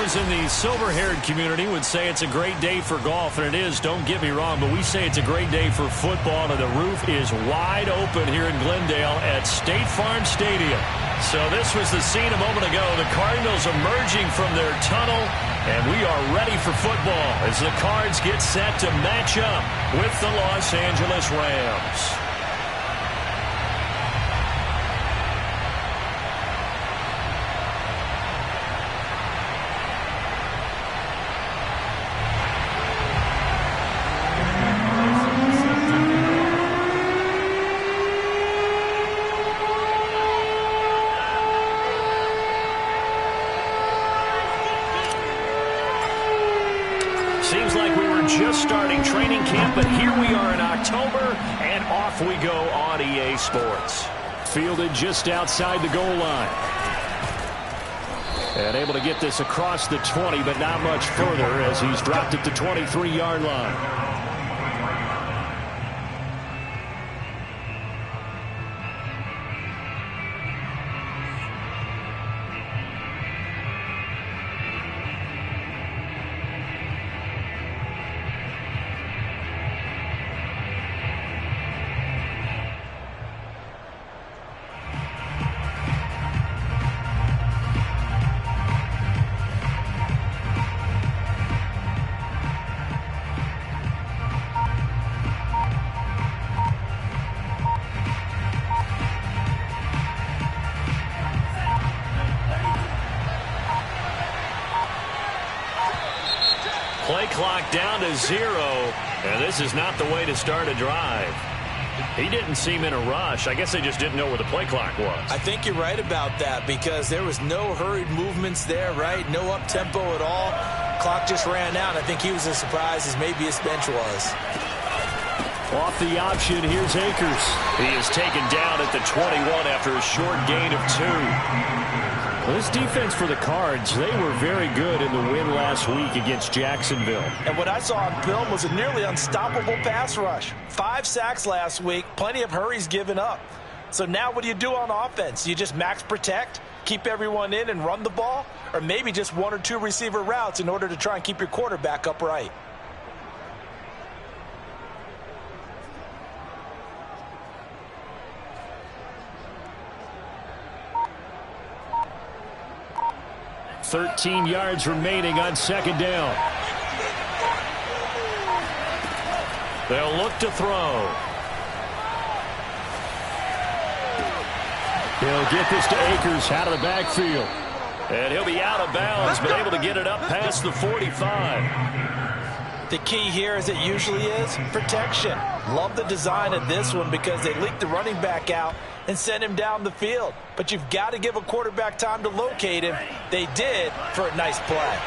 Those in the silver-haired community would say it's a great day for golf, and it is, don't get me wrong, but we say it's a great day for football, and the roof is wide open here in Glendale at State Farm Stadium. So this was the scene a moment ago, the Cardinals emerging from their tunnel, and we are ready for football as the Cards get set to match up with the Los Angeles Rams. Seems like we were just starting training camp, but here we are in October, and off we go on EA Sports. Fielded just outside the goal line. And able to get this across the 20, but not much further as he's dropped it to 23-yard line. Play clock down to 0, and this is not the way to start a drive. He didn't seem in a rush. I guess they just didn't know where the play clock was. I think you're right about that because there was no hurried movements there, right? No up-tempo at all. Clock just ran out. I think he was as surprised as maybe his bench was. Off the option, here's Akers. He is taken down at the 21 after a short gain of 2. Well, this defense for the Cards, they were very good in the win last week against Jacksonville. And what I saw on film was a nearly unstoppable pass rush. 5 sacks last week, plenty of hurries given up. So now what do you do on offense? You just max protect, keep everyone in and run the ball? Or maybe just 1 or 2 receiver routes in order to try and keep your quarterback upright? "13 yards remaining on second down. They'll look to throw. He'll get this to Akers out of the backfield. And he'll be out of bounds, but able to get it up past the 45. The key here, as it usually is, protection. Love the design of this one because they leaked the running back out and sent him down the field. But you've got to give a quarterback time to locate him. They did for a nice play.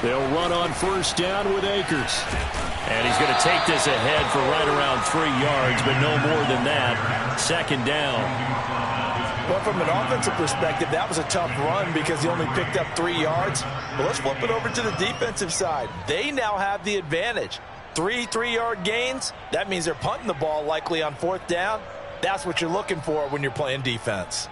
They'll run on first down with Akers. And he's going to take this ahead for right around 3 yards, but no more than that. Second down. But from an offensive perspective, that was a tough run because he only picked up 3 yards. But let's flip it over to the defensive side. They now have the advantage. 3 3-yard gains, that means they're punting the ball likely on 4th down. That's what you're looking for when you're playing defense.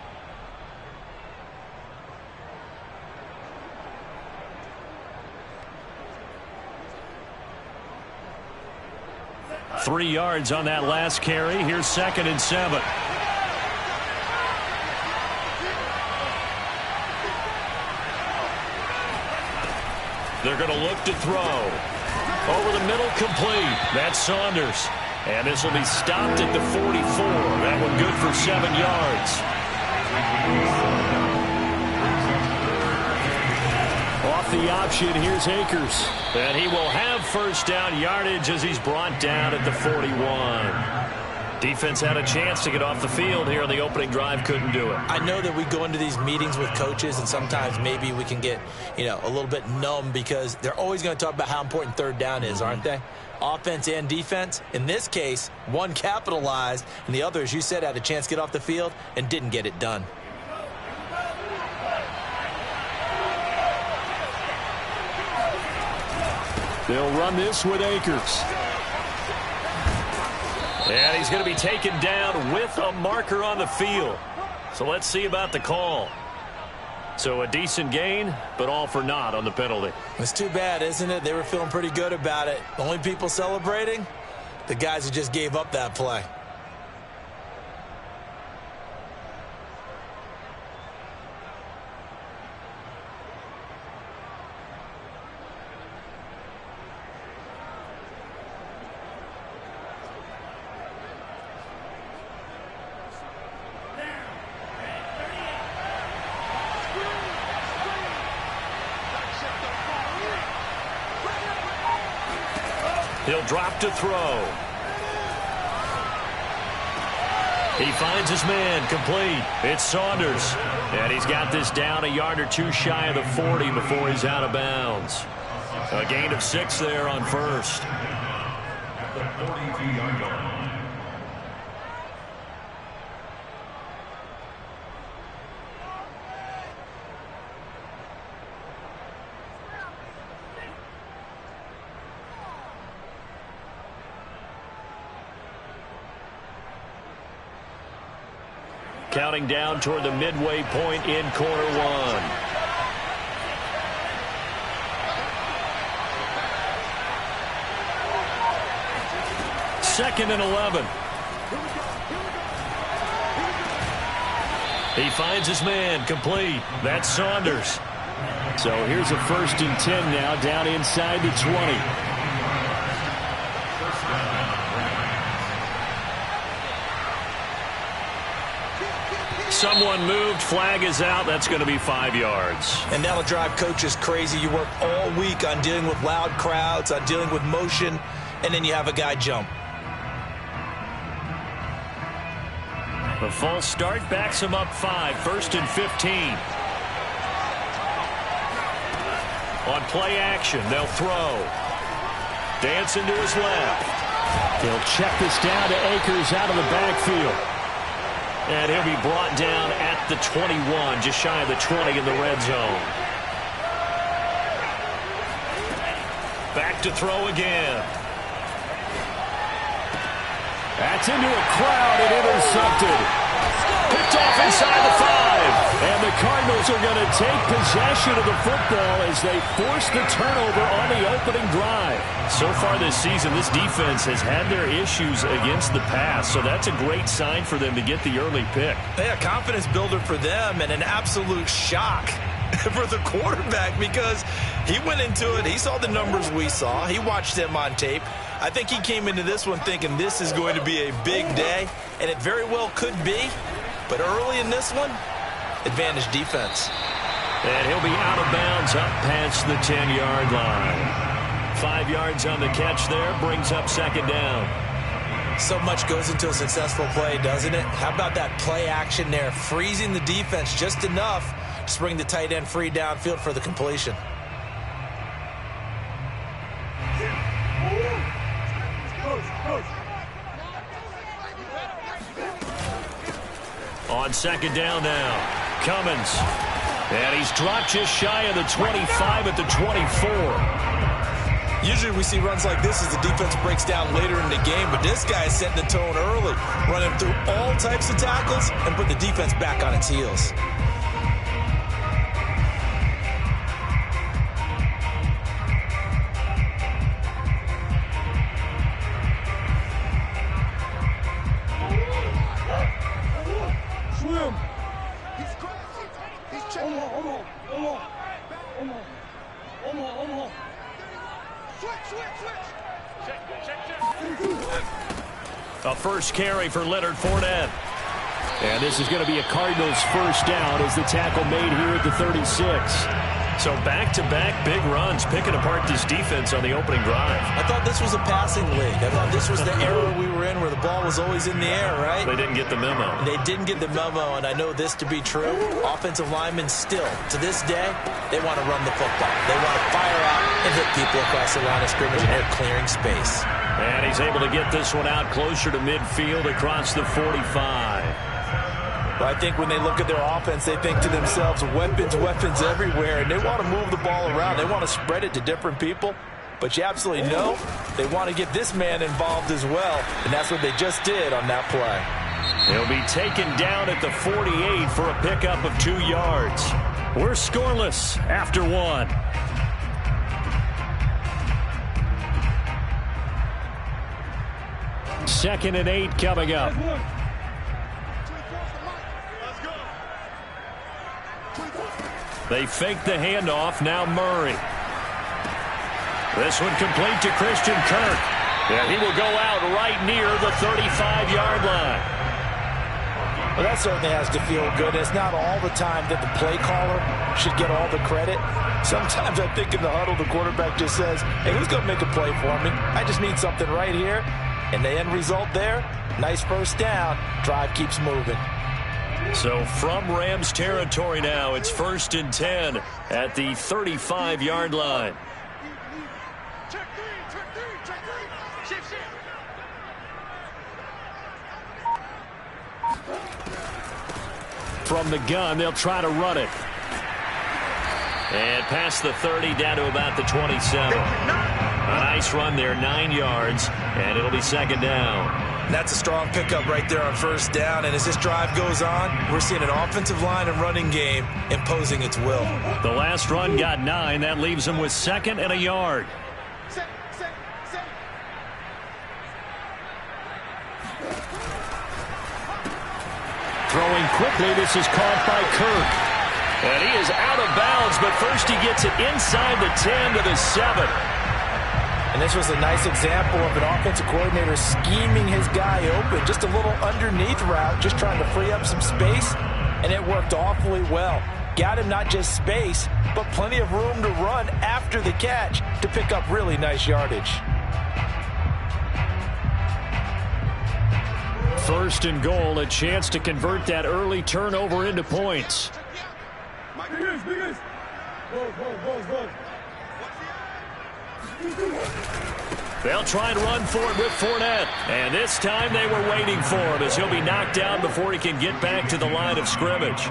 Three yards on that last carry. Here's 2nd and 7. They're going to look to throw. Over the middle, complete. That's Saunders. And this will be stopped at the 44. That one good for 7 yards. Off the option, here's Akers. And he will have first down yardage as he's brought down at the 41. Defense had a chance to get off the field here on the opening drive, couldn't do it. I know that we go into these meetings with coaches, and sometimes maybe we can get, a little bit numb because they're always going to talk about how important 3rd down is, aren't they? Offense and defense. In this case, one capitalized, and the other, as you said, had a chance to get off the field and didn't get it done. They'll run this with Akers. And he's going to be taken down with a marker on the field. So let's see about the call. So a decent gain, but all for naught on the penalty. It's too bad, isn't it? They were feeling pretty good about it. The only people celebrating, the guys who just gave up that play. He'll drop to throw. He finds his man, complete. It's Saunders. And he's got this down a yard or two shy of the 40 before he's out of bounds. A gain of 6 there on first. The 42-yard line. Counting down toward the midway point in quarter one. Second and 11. He finds his man, complete. That's Saunders. So here's a 1st and 10 now, down inside the 20. Someone moved, flag is out. That's going to be 5 yards. And that'll drive coaches crazy. You work all week on dealing with loud crowds, on dealing with motion, and then you have a guy jump. The false start backs him up 5, 1st and 15. On play action, they'll throw. Dancing to his left. He'll check this down to Akers out of the backfield. And he'll be brought down at the 21, just shy of the 20 in the red zone. Back to throw again. That's into a crowd and intercepted. Picked off inside the 5. And the Cardinals are going to take possession of the football as they force the turnover on the opening drive. So far this season, this defense has had their issues against the pass, so that's a great sign for them to get the early pick. Yeah, confidence builder for them and an absolute shock for the quarterback because he went into it. He saw the numbers we saw. He watched them on tape. I think he came into this one thinking this is going to be a big day, and it very well could be. But early in this one, advantage defense. And he'll be out of bounds up past the 10-yard line. 5 yards on the catch there, brings up 2nd down. So much goes into a successful play, doesn't it? How about that play action there, freezing the defense just enough to bring the tight end free downfield for the completion. On 2nd down now, Cummins. And he's dropped just shy of the 25 at the 24. Usually we see runs like this as the defense breaks down later in the game, but this guy is setting the tone early, running through all types of tackles and put the defense back on its heels. A first carry for Leonard Fournette. And this is going to be a Cardinals first down as the tackle made here at the 36. So back-to-back big runs, picking apart this defense on the opening drive. I thought this was a passing league. I thought this was the era we were in where the ball was always in the air, right? They didn't get the memo. They didn't get the memo, and I know this to be true. Offensive linemen still, to this day, they want to run the football. They want to fire out and hit people across the line of scrimmage, and they're clearing space. And he's able to get this one out closer to midfield across the 45. Well, I think when they look at their offense, they think to themselves, weapons, weapons everywhere, and they want to move the ball around. They want to spread it to different people, but you absolutely know they want to get this man involved as well, and that's what they just did on that play. He'll be taken down at the 48 for a pickup of 2 yards. We're scoreless after one. Second and 8 coming up. They fake the handoff. Now Murray. This one complete to Christian Kirk. And he will go out right near the 35-yard line. Well, that certainly has to feel good. It's not all the time that the play caller should get all the credit. Sometimes I think in the huddle, the quarterback just says, hey, who's going to make a play for me? I just need something right here. And the end result there, nice first down. Drive keeps moving. So from Rams territory now, it's 1st and 10 at the 35-yard line. From the gun, they'll try to run it. And past the 30, down to about the 27. A nice run there, 9 yards, and it'll be second down. That's a strong pickup right there on first down, and as this drive goes on, we're seeing an offensive line and running game imposing its will. The last run got 9. That leaves them with 2nd and a yard. Throwing quickly, this is caught by Kirk. And he is out of bounds, but first he gets it inside the 10 to the 7. And this was a nice example of an offensive coordinator scheming his guy open. Just a little underneath route, just trying to free up some space, and it worked awfully well. Got him not just space, but plenty of room to run after the catch to pick up really nice yardage. 1st and goal, a chance to convert that early turnover into points. They'll try and run for it with Fournette. And this time they were waiting for him as he'll be knocked down before he can get back to the line of scrimmage.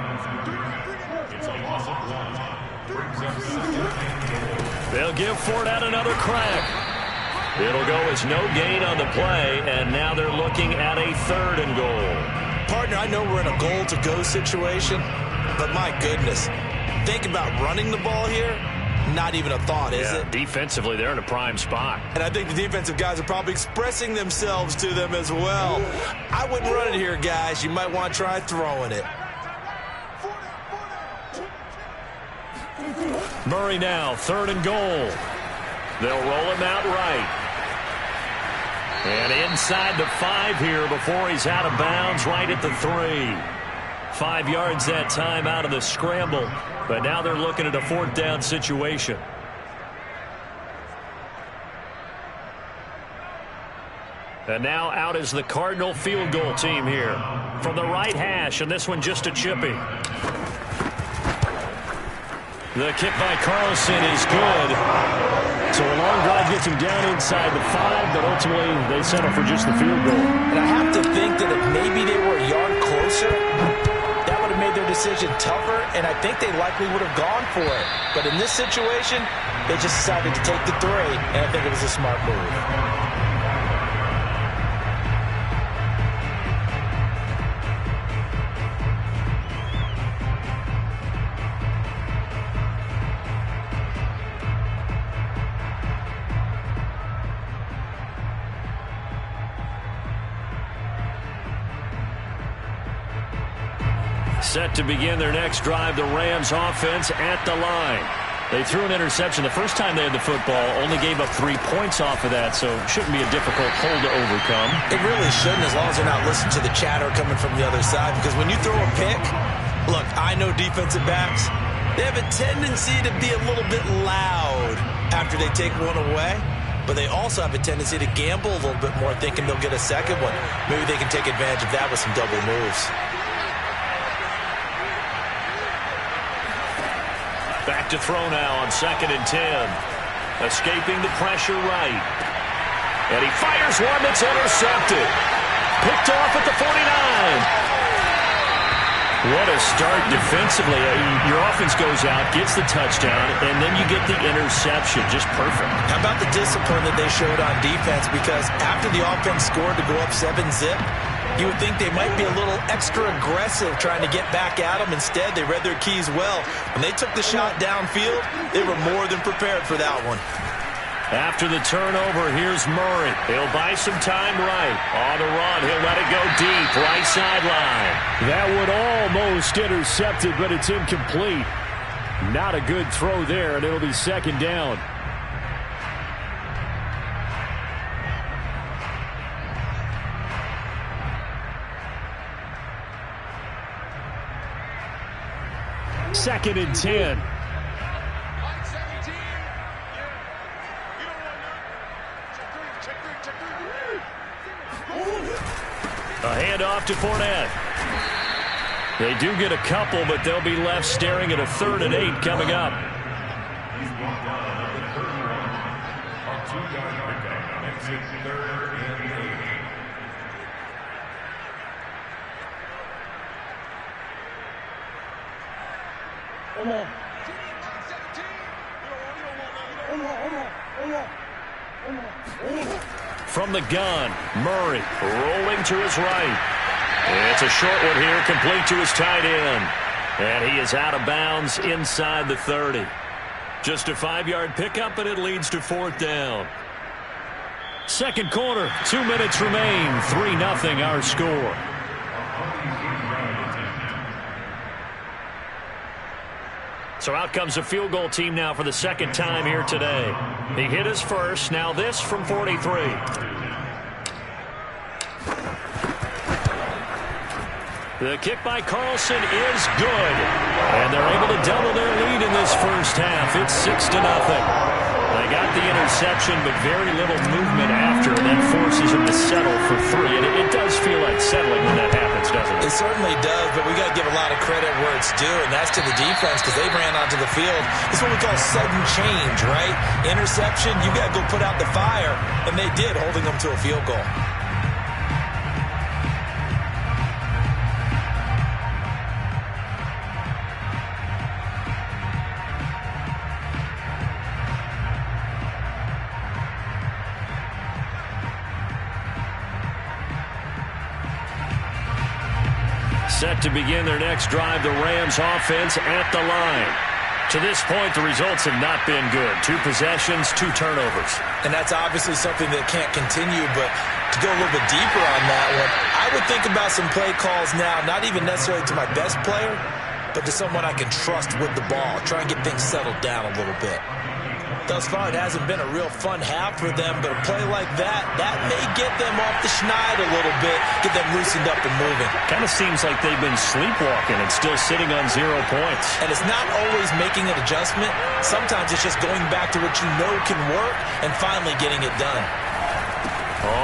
They'll give Fournette another crack. It'll go as no gain on the play, and now they're looking at a 3rd and goal. Partner, I know we're in a goal-to-go situation, but my goodness, think about running the ball here. Not even a thought, is it? Defensively, they're in a prime spot. And I think the defensive guys are probably expressing themselves to them as well. I wouldn't run it here, guys. You might want to try throwing it. Murray now, 3rd and goal. They'll roll him out right. And inside the 5 here before he's out of bounds, right at the 3. 5 yards that time out of the scramble. But now they're looking at a 4th down situation. And now out is the Cardinal field goal team here. From the right hash, and this one just a chippy. The kick by Carlson is good. So a long drive gets him down inside the 5, but ultimately they settle for just the field goal. And I have to think that if maybe they were a yard closer, that would have made their decision tougher, and I think they likely would have gone for it. But in this situation, they just decided to take the 3, and I think it was a smart move. Set to begin their next drive, the Rams offense at the line. They threw an interception the first time they had the football, only gave up 3 points off of that, so shouldn't be a difficult hole to overcome. It really shouldn't, as long as they're not listening to the chatter coming from the other side, because when you throw a pick, look, I know defensive backs, they have a tendency to be a little bit loud after they take one away, but they also have a tendency to gamble a little bit more, thinking they'll get a second one. Maybe they can take advantage of that with some double moves. Back to throw now on 2nd and 10. Escaping the pressure right. And he fires one that's intercepted. Picked off at the 49. What a start defensively. Your offense goes out, gets the touchdown, and then you get the interception. Just perfect. How about the discipline that they showed on defense? Because after the offense scored to go up 7-zip, You would think they might be a little extra aggressive trying to get back at them. Instead, they read their keys well. When they took the shot downfield, they were more than prepared for that one. After the turnover, here's Murray. He'll buy some time right. On the run, he'll let it go deep, right sideline. That would almost intercept it, but it's incomplete. Not a good throw there, and it'll be second down. Second and 10. A handoff to Fournette. They do get a couple, but they'll be left staring at a 3rd and 8 coming up. He's brought down at the 31. On 2-yard pickup. Makes it 3rd and 8. From the gun, Murray rolling to his right. It's a short one here, complete to his tight end. And he is out of bounds inside the 30. Just a 5-yard pickup, and it leads to 4th down. Second quarter, 2 minutes remain. 3-0 our score. So out comes a field goal team now for the second time here today. He hit his first. Now this from 43. The kick by Carlson is good. And they're able to double their lead in this first half. It's 6-0. They got the interception, but very little movement after. That forces them to settle for 3. And it does feel like settling when that happens, doesn't it? It certainly does, but we got to give a lot of credit where it's due, and that's to the defense because they ran onto the field. It's what we call sudden change, right? Interception, you got to go put out the fire, and they did, holding them to a field goal. Set to begin their next drive, the Rams offense at the line. To this point, the results have not been good. 2 possessions, 2 turnovers. And that's obviously something that can't continue, but to go a little bit deeper on that one, I would think about some play calls now, not even necessarily to my best player, but to someone I can trust with the ball. Try and get things settled down a little bit. Thus far, it hasn't been a real fun half for them, but a play like that may get them off the schneid a little bit, get them loosened up and moving. Kind of seems like they've been sleepwalking and still sitting on 0 points. And it's not always making an adjustment. Sometimes it's just going back to what you know can work and finally getting it done.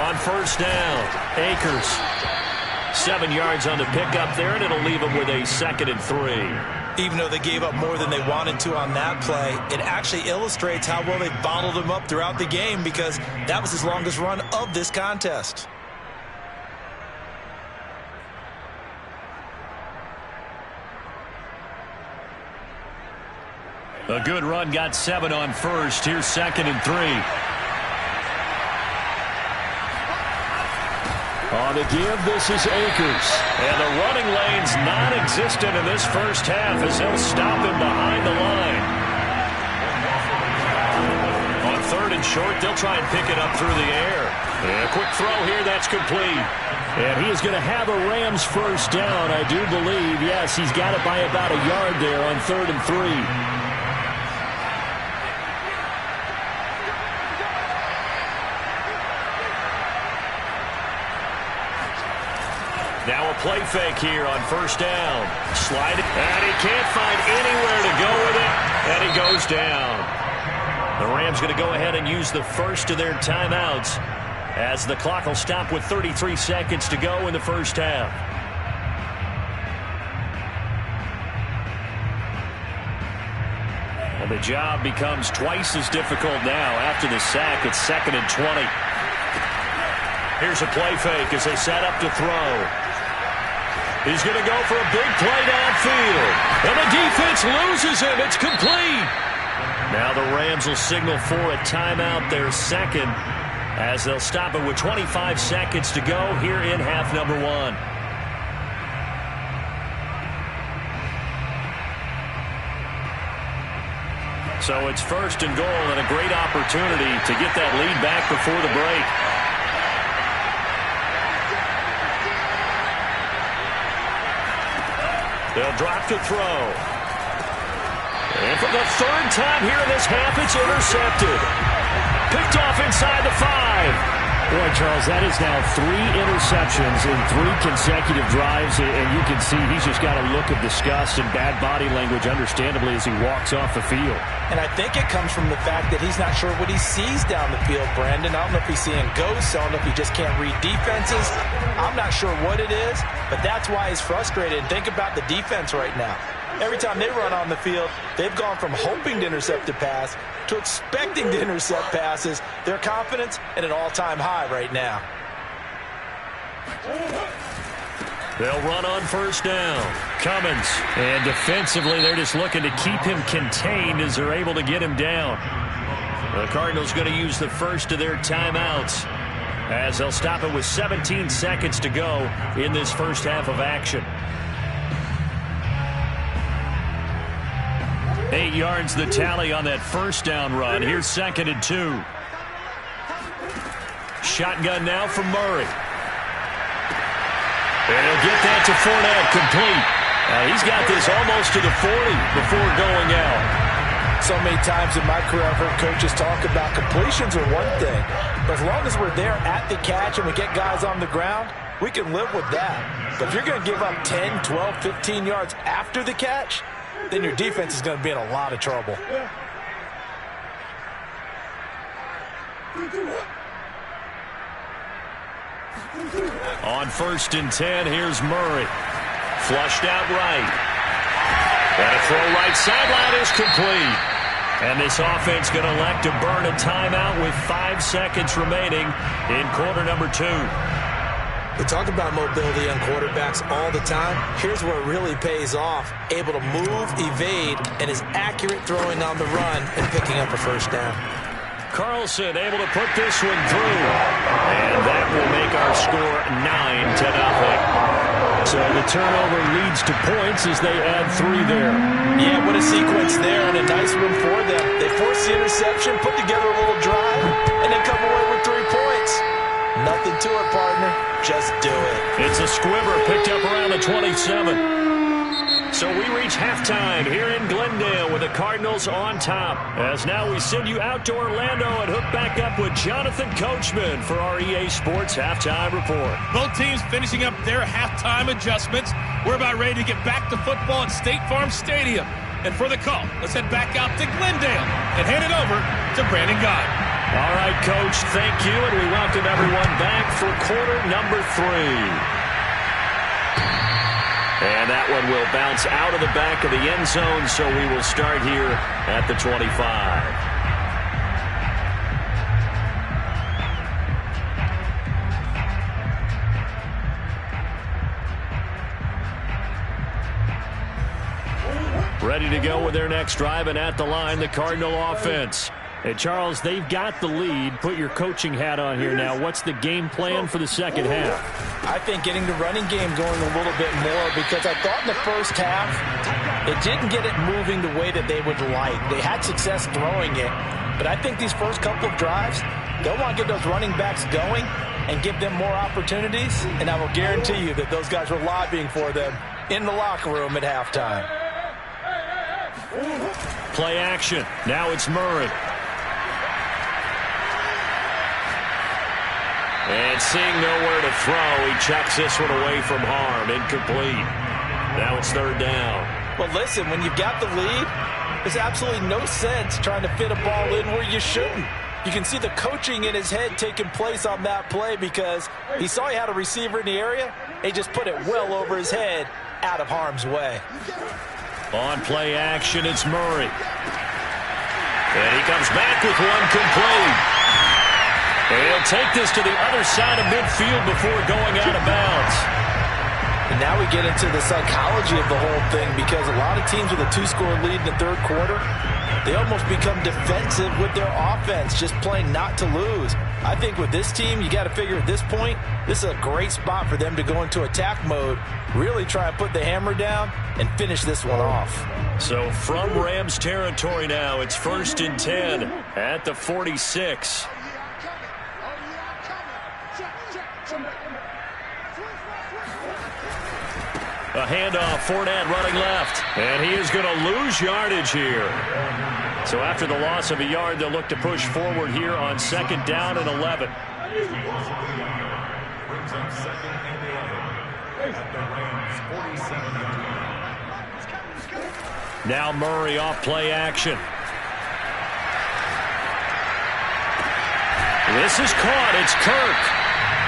On first down, Akers. 7 yards on the pickup there, and it'll leave them with a 2nd and 3. Even though they gave up more than they wanted to on that play, it actually illustrates how well they bottled them up throughout the game because that was his longest run of this contest. A good run, got 7 on first. Here's 2nd and 3. On the give, this is Akers. And the running lane's non-existent in this first half as they'll stop him behind the line. On 3rd and short, they'll try and pick it up through the air. And a quick throw here, that's complete. And he is going to have a Rams first down, I do believe. Yes, he's got it by about a yard there on 3rd and 3. Now a play fake here on first down. Slide it, and he can't find anywhere to go with it, and he goes down. The Rams going to go ahead and use the first of their timeouts as the clock will stop with 33 seconds to go in the first half. And the job becomes twice as difficult now after the sack. It's 2nd and 20. Here's a play fake as they set up to throw. He's going to go for a big play downfield. And the defense loses him. It's complete. Now the Rams will signal for a timeout, their second. as they'll stop it with 25 seconds to go here in half number 1. So it's first and goal and a great opportunity to get that lead back before the break. They'll drop to throw. And for the third time here in this half, it's intercepted. Picked off inside the 5. Boy, Charles, that is now 3 interceptions in 3 consecutive drives, and you can see he's just got a look of disgust and bad body language, understandably, as he walks off the field. And I think it comes from the fact that he's not sure what he sees down the field, Brandon. I don't know if he's seeing ghosts. I don't know if he just can't read defenses. I'm not sure what it is, but that's why he's frustrated. And think about the defense right now. Every time they run on the field, they've gone from hoping to intercept a pass to expecting to intercept passes. Their confidence at an all-time high right now. They'll run on first down. Cummins. And defensively, they're just looking to keep him contained as they're able to get him down. The Cardinals going to use the first of their timeouts as they'll stop it with 17 seconds to go in this first half of action. 8 yards the tally on that first down run. Here's 2nd and 2. Shotgun now from Murray. And he'll get that to Fournette, complete. He's got this almost to the 40 before going out. So many times in my career I've heard coaches talk about completions are one thing. But as long as we're there at the catch and we get guys on the ground, we can live with that. But if you're going to give up 10, 12, 15 yards after the catch, then your defense is going to be in a lot of trouble. On 1st and 10, here's Murray. Flushed out right. And a throw right sideline is complete. And this offense going to elect to burn a timeout with 5 seconds remaining in quarter number 2. We talk about mobility on quarterbacks all the time. Here's where it really pays off. Able to move, evade, and is accurate throwing on the run and picking up a first down. Carlson able to put this one through. And that will make our score 9-0. So the turnover leads to points as they add 3 there. Yeah, what a sequence there and a nice one for them. They force the interception, put together a little drive, and then come away with 3 points. Nothing to it, partner. Just do it. It's a squibber picked up around the 27. So we reach halftime here in Glendale with the Cardinals on top. As now we send you out to Orlando and hook back up with Jonathan Coachman for our EA Sports Halftime Report. Both teams finishing up their halftime adjustments. We're about ready to get back to football at State Farm Stadium. And for the call, let's head back out to Glendale and hand it over to Brandon Guy. All right, Coach, thank you, and we welcome everyone back for quarter number 3. And that one will bounce out of the back of the end zone, so we will start here at the 25. Ready to go with their next drive, and at the line, the Cardinal offense. Hey, Charles, they've got the lead. Put your coaching hat on here now. What's the game plan for the second half? I think getting the running game going a little bit more, because I thought in the first half it didn't get it moving the way that they would like. They had success throwing it, but I think these first couple of drives, they'll want to get those running backs going and give them more opportunities, and I will guarantee you that those guys were lobbying for them in the locker room at halftime. Play action. Now it's Murray. And seeing nowhere to throw, he chucks this one away from harm. Incomplete. Now it's 3rd down. Well, listen, when you've got the lead, there's absolutely no sense trying to fit a ball in where you shouldn't. You can see the coaching in his head taking place on that play because he saw he had a receiver in the area. He just put it well over his head out of harm's way. On play action, it's Murray. And he comes back with one complete. And he'll take this to the other side of midfield before going out of bounds. And now we get into the psychology of the whole thing, because a lot of teams with a 2-score lead in the third quarter, they almost become defensive with their offense, just playing not to lose. I think with this team, you got to figure at this point, this is a great spot for them to go into attack mode, really try and put the hammer down and finish this one off. So from Rams territory now, it's 1st and 10 at the 46. A handoff, Fournette running left, and he is going to lose yardage here. So after the loss of a yard, they'll look to push forward here on 2nd down and 11. Brings up 2nd and 11 at the Rams 47-yard line. Now Murray off play action. This is caught. It's Kirk.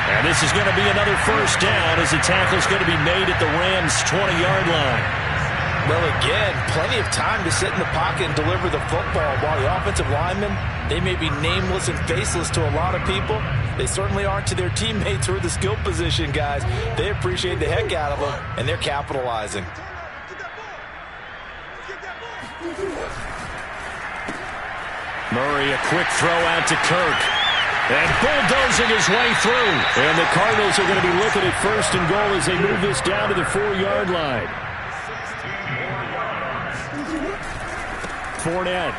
And this is going to be another 1st down as the tackle is going to be made at the Rams' 20-yard line. Well, again, plenty of time to sit in the pocket and deliver the football. While the offensive linemen, they may be nameless and faceless to a lot of people, they certainly aren't to their teammates who are the skill position guys. They appreciate the heck out of them, and they're capitalizing. Murray, a quick throw out to Kirk. And bulldozing his way through. And the Cardinals are going to be looking at 1st and goal as they move this down to the 4-yard line. Fournette.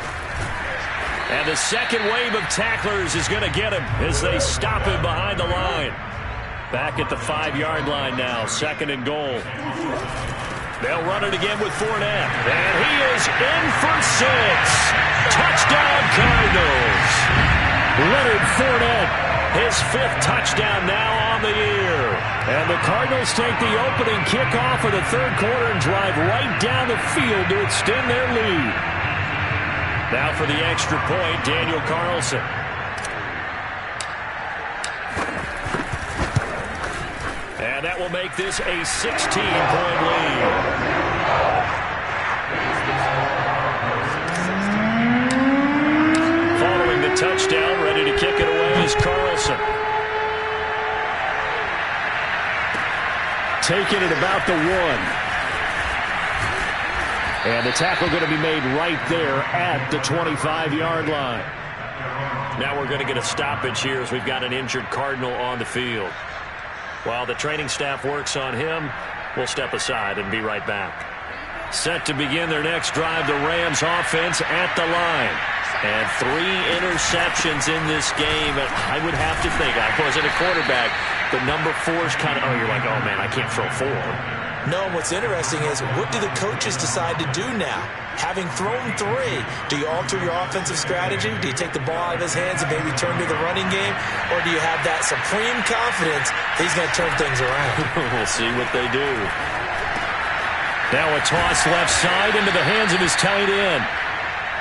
And the second wave of tacklers is going to get him as they stop him behind the line. Back at the 5-yard line now, 2nd and goal. They'll run it again with Fournette. And he is in for 6. Touchdown, Cardinals. Leonard Fournette, his 5th touchdown now on the year. And the Cardinals take the opening kickoff of the third quarter and drive right down the field to extend their lead. Now for the extra point, Daniel Carlson. And that will make this a 16-point lead. Touchdown, ready to kick it away is Carlson. Taking it about the 1. And the tackle going to be made right there at the 25-yard line. Now we're going to get a stoppage here as we've got an injured Cardinal on the field. While the training staff works on him, we'll step aside and be right back. Set to begin their next drive, the Rams offense at the line. And 3 interceptions in this game. And I would have to think, I wasn't a quarterback, but number 4 is kind of, you're like, oh, man, I can't throw 4. No, what's interesting is, what do the coaches decide to do now? Having thrown 3, do you alter your offensive strategy? Do you take the ball out of his hands and maybe turn to the running game? Or do you have that supreme confidence that he's going to turn things around? We'll see what they do. Now a toss left side into the hands of his tight end.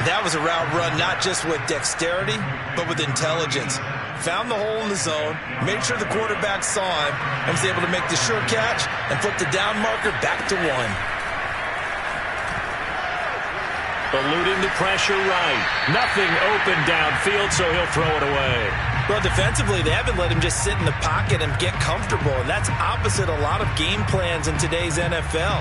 That was a route run not just with dexterity, but with intelligence. Found the hole in the zone, made sure the quarterback saw him, and was able to make the sure catch and flip the down marker back to 1. Eluding the pressure right. Nothing open downfield, so he'll throw it away. Well, defensively, they haven't let him just sit in the pocket and get comfortable, and that's opposite a lot of game plans in today's NFL.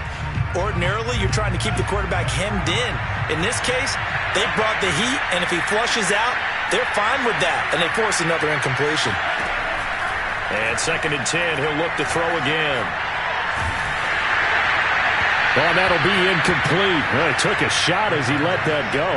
Ordinarily, you're trying to keep the quarterback hemmed in. In this case, they brought the heat, and if he flushes out, they're fine with that, and they force another incompletion. And 2nd and 10, he'll look to throw again. Well, that'll be incomplete. Well, he took a shot as he let that go.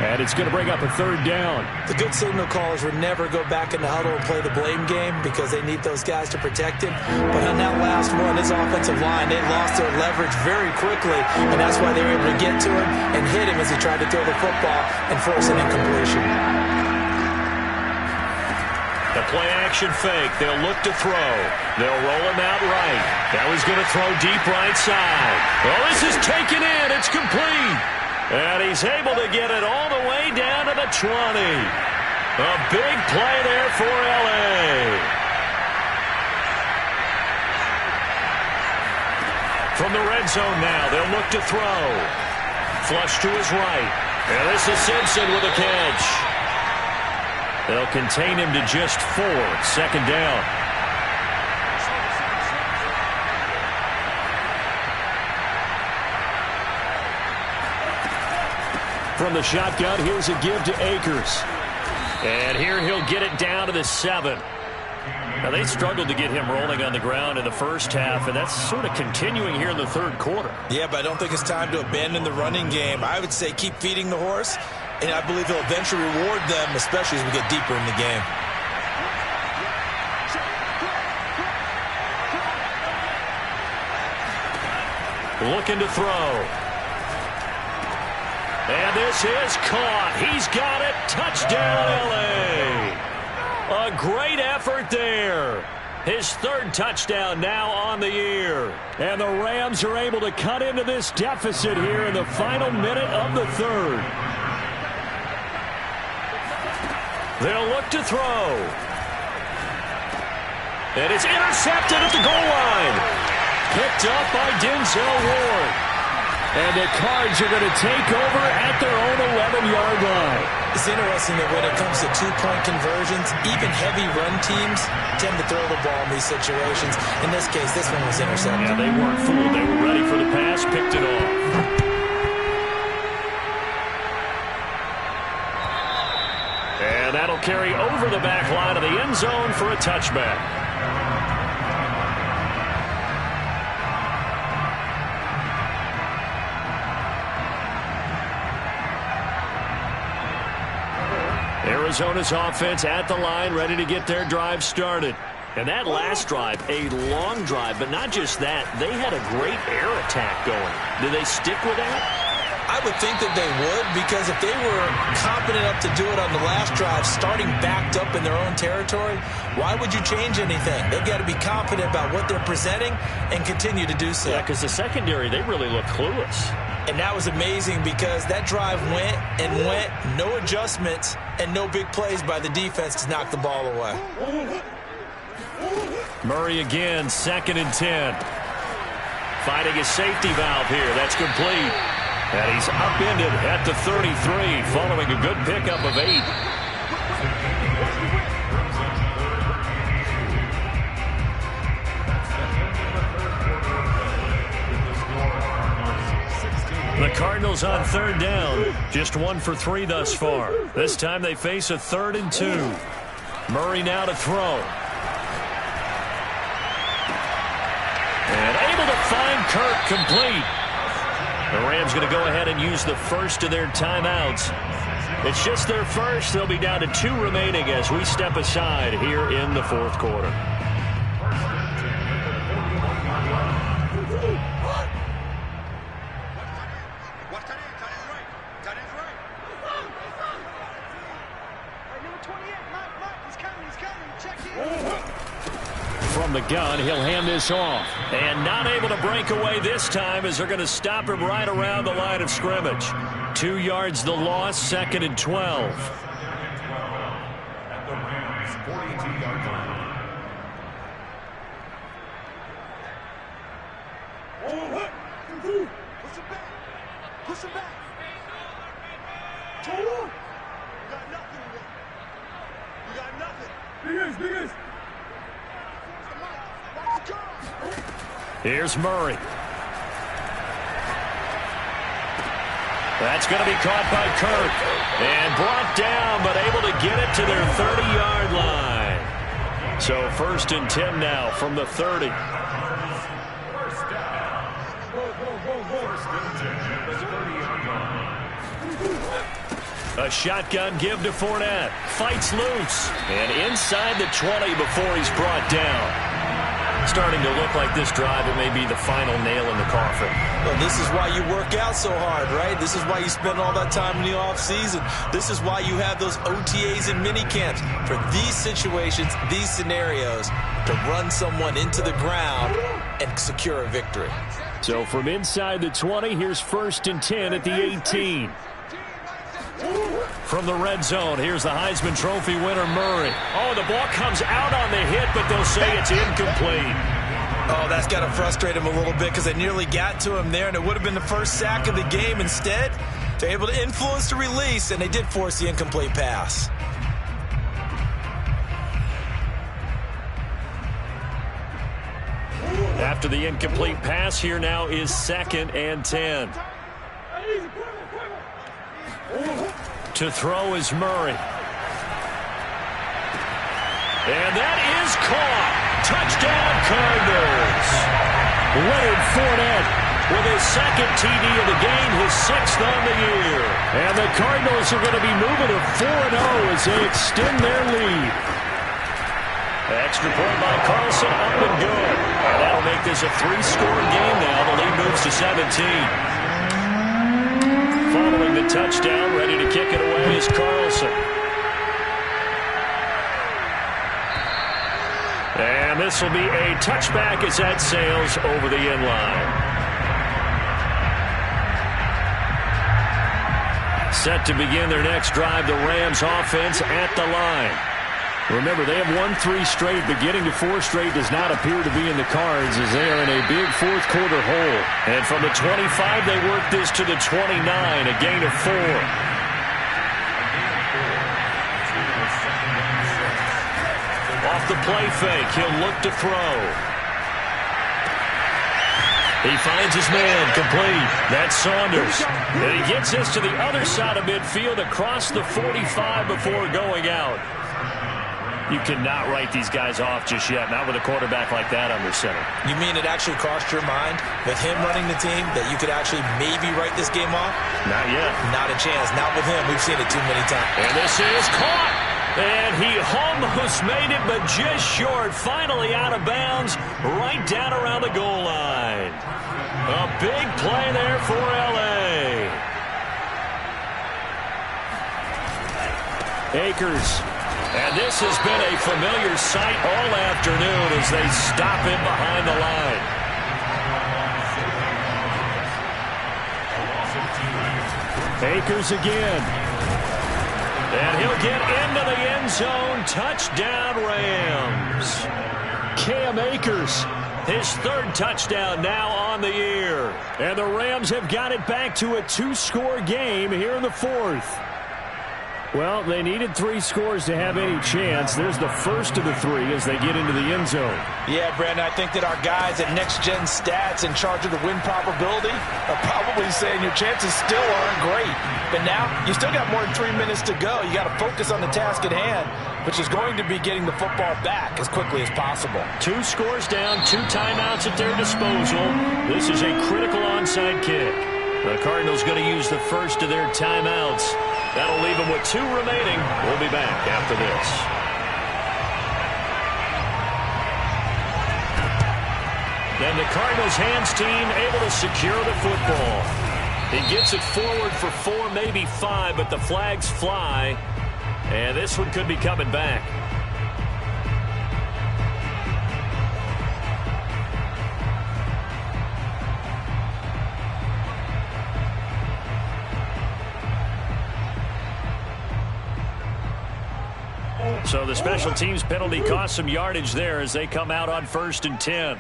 And it's going to bring up a 3rd down. The good signal callers would never go back in the huddle and play the blame game because they need those guys to protect him. But on that last one, his offensive line, they lost their leverage very quickly. And that's why they were able to get to him and hit him as he tried to throw the football and force an incompletion. The play-action fake. They'll look to throw. They'll roll him out right. Now he's going to throw deep right side. Well, this is taken in. It's complete. And he's able to get it all the way down to the 20. A big play there for L.A. From the red zone now, they'll look to throw. Flush to his right. And this is Simpson with a catch. They'll contain him to just 4. 2nd down. From the shotgun, here's a give to Akers. And here he'll get it down to the 7. Now, they struggled to get him rolling on the ground in the first half, and that's sort of continuing here in the third quarter. Yeah, but I don't think it's time to abandon the running game. I would say keep feeding the horse, and I believe he'll eventually reward them, especially as we get deeper in the game. Looking to throw. And this is caught. He's got it. Touchdown, L.A. A great effort there. His third touchdown now on the year. And the Rams are able to cut into this deficit here in the final minute of the third. They'll look to throw. And it's intercepted at the goal line. Picked up by Denzel Ward. And the Cards are going to take over at their own 11-yard line. It's interesting that when it comes to two-point conversions, even heavy run teams tend to throw the ball in these situations. In this case, this one was intercepted. Yeah, they weren't fooled. They were ready for the pass, picked it off. And that'll carry over the back line of the end zone for a touchback. Arizona's offense at the line, ready to get their drive started. And that last drive, a long drive, but not just that. They had a great air attack going. Do they stick with that? I would think that they would, because if they were competent enough to do it on the last drive, starting backed up in their own territory, why would you change anything? They've got to be confident about what they're presenting and continue to do so. Yeah, because the secondary, they really look clueless. And that was amazing because that drive went and went, no adjustments, and no big plays by the defense to knock the ball away. Murray again, 2nd and 10. Finding a safety valve here. That's complete. And he's upended at the 33, following a good pickup of 8. The Cardinals on 3rd down. Just 1 for 3 thus far. This time they face a 3rd and 2. Murray now to throw. And able to find Kirk complete. The Rams going to go ahead and use the first of their timeouts. It's just their first. They'll be down to 2 remaining as we step aside here in the 4th quarter. From the gun, he'll hand this off. And not able to break away this time as they're going to stop him right around the line of scrimmage. 2 yards the loss, 2nd and 12. At the Rams' 42-yard line. Push it back. Push it back. Total. You got nothing today. You got nothing. Biggest. Here's Murray. That's going to be caught by Kirk. And brought down, but able to get it to their 30-yard line. So 1st and 10 now from the 30. First down. First and 10 at the 30-yard line. A shotgun give to Fournette. Fights loose. And inside the 20 before he's brought down. Starting to look like this drive, it may be the final nail in the coffin. Well, this is why you work out so hard, right? This is why you spend all that time in the offseason. This is why you have those OTAs and mini camps. For these situations, these scenarios, to run someone into the ground and secure a victory. So from inside the 20, here's 1st and 10 at the 18. From the red zone, here's the Heisman Trophy winner, Murray. Oh, the ball comes out on the hit, but they'll say it's incomplete. Oh, that's got to frustrate him a little bit because they nearly got to him there, and it would have been the first sack of the game. Instead, they're able to influence the release, and they did force the incomplete pass. After the incomplete pass, here now is 2nd and 10. To throw is Murray. And that is caught. Touchdown, Cardinals. Leonard Fournette with his second TD of the game, his 6th on the year. And the Cardinals are going to be moving to 4-0 as they extend their lead. Extra point by Carlson, up and good. And that'll make this a 3-score game now. The lead moves to 17. Following the touchdown, ready to kick it away is Carlson. And this will be a touchback as that sails over the end line. Set to begin their next drive, the Rams offense at the line. Remember, they have won 3 straight, but getting to 4 straight does not appear to be in the cards as they are in a big fourth-quarter hole. And from the 25, they work this to the 29, a gain of 4. Off the play fake, he'll look to throw. He finds his man, complete. That's Saunders. And he gets this to the other side of midfield across the 45 before going out. You cannot write these guys off just yet, not with a quarterback like that under center. You mean it actually crossed your mind with him running the team that you could actually maybe write this game off? Not yet. Not a chance. Not with him. We've seen it too many times. And this is caught. And he almost made it, but just short. Finally out of bounds, right down around the goal line. A big play there for L.A. Akers. And this has been a familiar sight all afternoon as they stop him behind the line. Akers again. And he'll get into the end zone. Touchdown, Rams. Cam Akers, his 3rd touchdown now on the year. And the Rams have got it back to a 2-score game here in the 4th. Well, they needed 3 scores to have any chance. There's the first of the 3 as they get into the end zone. Yeah, Brandon, I think that our guys at Next Gen Stats in charge of the win probability are probably saying your chances still aren't great. But now, you still got more than 3 minutes to go. You got to focus on the task at hand, which is going to be getting the football back as quickly as possible. 2 scores down, 2 timeouts at their disposal. This is a critical onside kick. The Cardinals going to use the first of their timeouts. That'll leave them with 2 remaining. We'll be back after this. Then the Cardinals hands team able to secure the football. He gets it forward for 4, maybe 5, but the flags fly. And this one could be coming back. So the special teams penalty cost some yardage there as they come out on 1st and 10.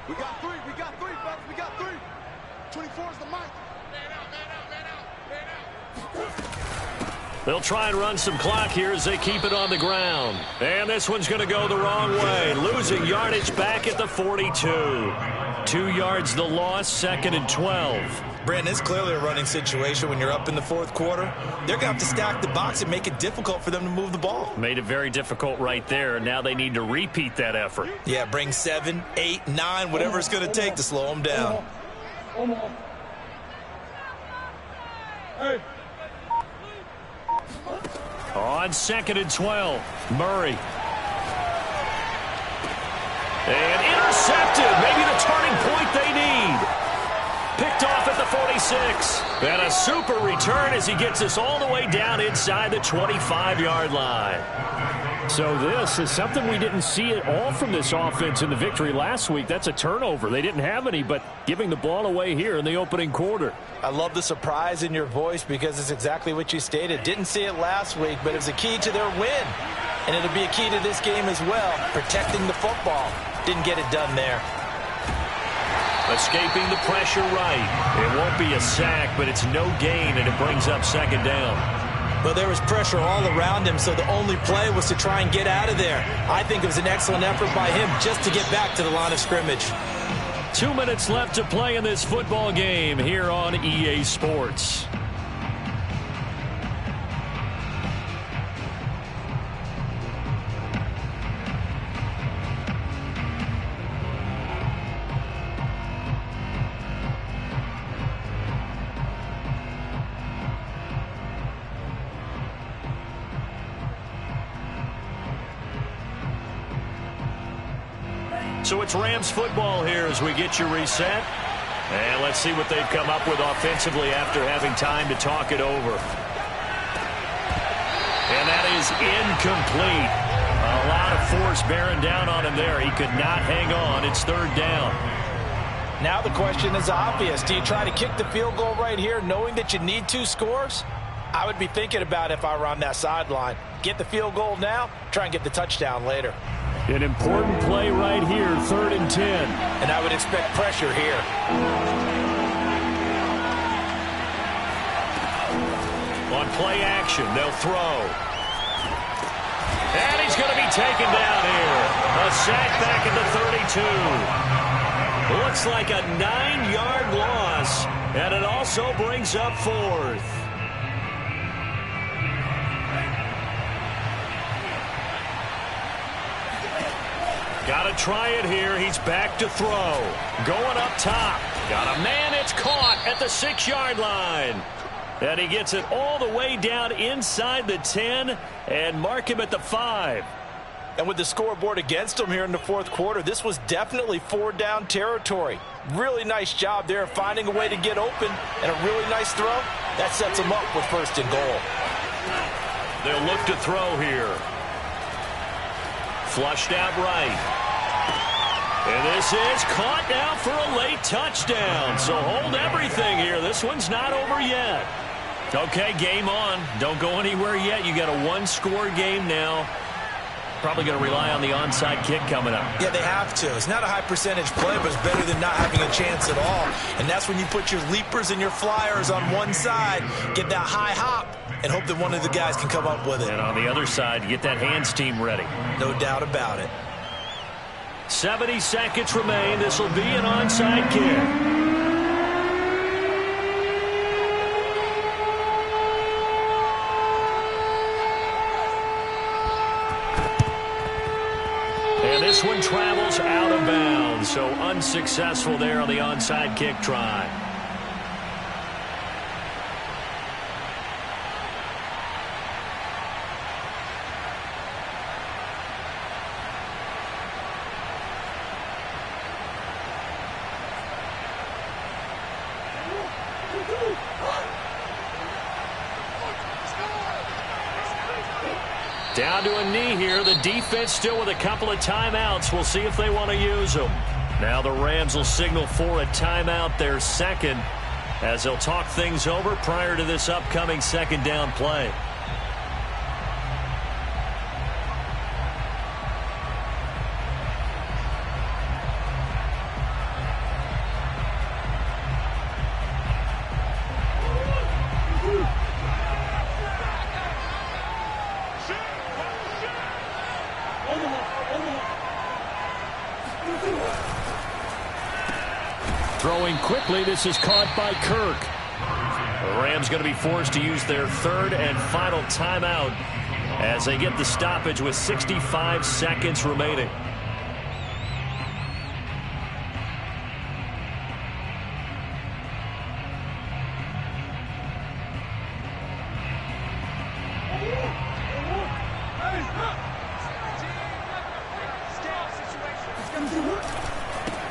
We got 3, fellas, we got 3. 24 is the mic. They'll try and run some clock here as they keep it on the ground. And this one's going to go the wrong way. Losing yardage back at the 42. 2 yards the loss, 2nd and 12. Brandon, it's clearly a running situation when you're up in the 4th quarter. They're going to have to stack the box and make it difficult for them to move the ball. Made it very difficult right there. Now they need to repeat that effort. Yeah, bring 7, 8, 9, whatever it's going to take to slow them down. On 2nd and 12, Murray. And intercepted. Maybe the turning point they need. Picked off at the 46. And a super return as he gets us all the way down inside the 25-yard line. So this is something we didn't see at all from this offense in the victory last week. That's a turnover. They didn't have any, but giving the ball away here in the opening quarter. I love the surprise in your voice because it's exactly what you stated. Didn't see it last week, but it was a key to their win. And it'll be a key to this game as well, protecting the football. Didn't get it done there. Escaping the pressure right. It won't be a sack, but it's no gain, and it brings up 2nd down. Well, there was pressure all around him, so the only play was to try and get out of there. I think it was an excellent effort by him just to get back to the line of scrimmage. 2 minutes left to play in this football game here on EA Sports. So it's Rams football here as we get you reset. And let's see what they've come up with offensively after having time to talk it over. And that is incomplete. A lot of force bearing down on him there. He could not hang on. It's third down. Now the question is obvious. Do you try to kick the field goal right here knowing that you need 2 scores? I would be thinking about it if I were on that sideline. Get the field goal now, try and get the touchdown later. An important play right here, 3rd and 10. And I would expect pressure here. On play action, they'll throw. And he's going to be taken down here. A sack back at the 32. Looks like a 9-yard loss, and it also brings up 4th. Got to try it here. He's back to throw. Going up top. Got a man. It's caught at the 6-yard line. And he gets it all the way down inside the 10 and mark him at the 5. And with the scoreboard against him here in the 4th quarter, this was definitely 4-down territory. Really nice job there finding a way to get open, and a really nice throw. That sets him up with 1st and goal. They'll look to throw here. Flushed out right. And this is caught now for a late touchdown. So hold everything here. This one's not over yet. Okay, game on. Don't go anywhere yet. You got a 1-score game now. Probably going to rely on the onside kick coming up. Yeah, they have to. It's not a high percentage play, but it's better than not having a chance at all. And that's when you put your leapers and your flyers on one side, get that high hop, and hope that one of the guys can come up with it. And on the other side, get that hands team ready. No doubt about it. 70 seconds remain. This will be an onside kick. And this one travels out of bounds, so unsuccessful there on the onside kick try. Down to a knee here. The defense still with a couple of timeouts. We'll see if they want to use them. Now the Rams will signal for a timeout, their second, as they'll talk things over prior to this upcoming 2nd down play. Throwing quickly, this is caught by Kirk. The Rams going to be forced to use their 3rd and final timeout as they get the stoppage with 65 seconds remaining.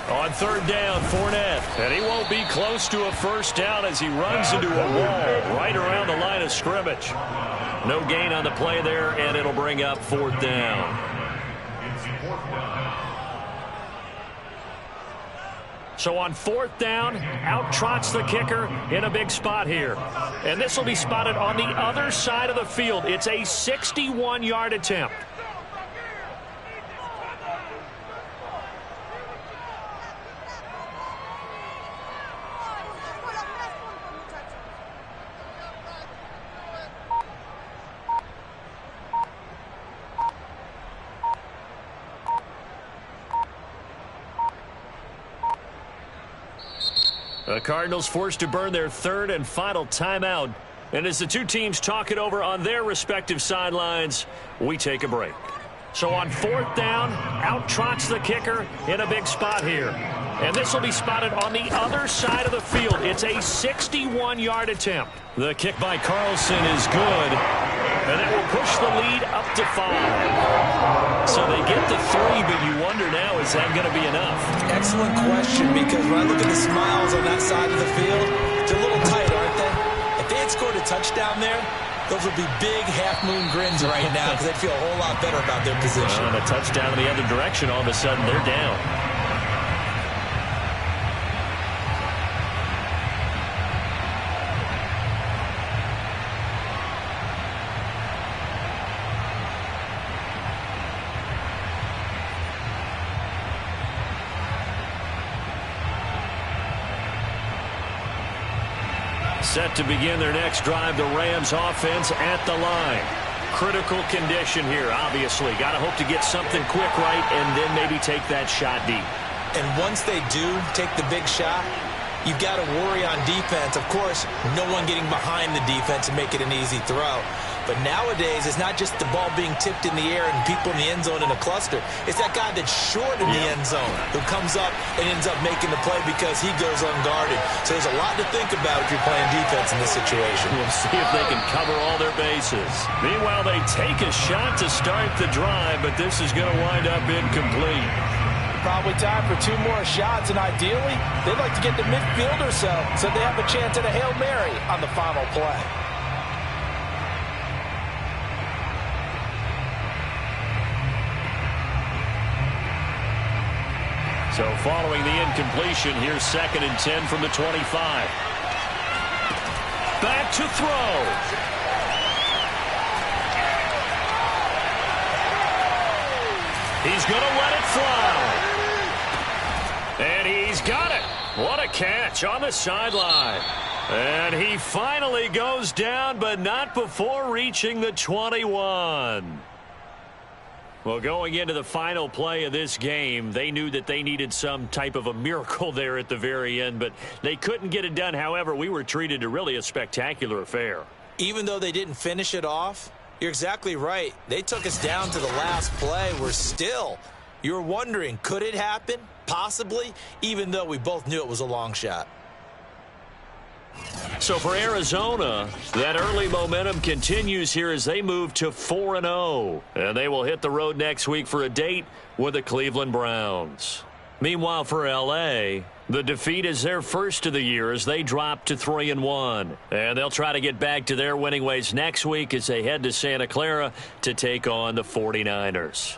On 3rd down, Fournette, and he won't be close to a 1st down as he runs into a wall right around the line of scrimmage. No gain on the play there, and it'll bring up 4th down. So on 4th down, out trots the kicker in a big spot here. And this will be spotted on the other side of the field. It's a 61-yard attempt. The Cardinals forced to burn their 3rd and final timeout. And as the two teams talk it over on their respective sidelines, we take a break. So on 4th down, out trots the kicker in a big spot here. And this will be spotted on the other side of the field. It's a 61-yard attempt. The kick by Carlson is good. And that will push the lead up to 5. So they get the 3, but you wonder now, is that going to be enough? Excellent question, because when I look at the smiles on that side of the field, they're a little tight, aren't they? If they had scored a touchdown there, those would be big half-moon grins right now because they'd feel a whole lot better about their position. And a touchdown in the other direction, all of a sudden they're down. Set to begin their next drive, the Rams offense at the line. Critical condition here, obviously. Got to hope to get something quick right and then maybe take that shot deep. And once they do take the big shot, you've got to worry on defense. Of course, no one getting behind the defense and make it an easy throw. But nowadays, it's not just the ball being tipped in the air and people in the end zone in a cluster. It's that guy that's short in the end zone who comes up and ends up making the play because he goes unguarded. So there's a lot to think about if you're playing defense in this situation. We'll see if they can cover all their bases. Meanwhile, they take a shot to start the drive, but this is going to wind up incomplete. Probably time for 2 more shots, and ideally, they'd like to get to midfield or so they have a chance at a Hail Mary on the final play. So following the incompletion, here's 2nd and 10 from the 25. Back to throw. He's going to let it fly. And he's got it. What a catch on the sideline. And he finally goes down, but not before reaching the 21. Well, going into the final play of this game, they knew that they needed some type of a miracle there at the very end, but they couldn't get it done. However, we were treated to really a spectacular affair. Even though they didn't finish it off, you're exactly right. They took us down to the last play. You're wondering, could it happen? Possibly, even though we both knew it was a long shot. So for Arizona, that early momentum continues here as they move to 4-0. And they will hit the road next week for a date with the Cleveland Browns. Meanwhile, for L.A., the defeat is their first of the year as they drop to 3-1. And they'll try to get back to their winning ways next week as they head to Santa Clara to take on the 49ers.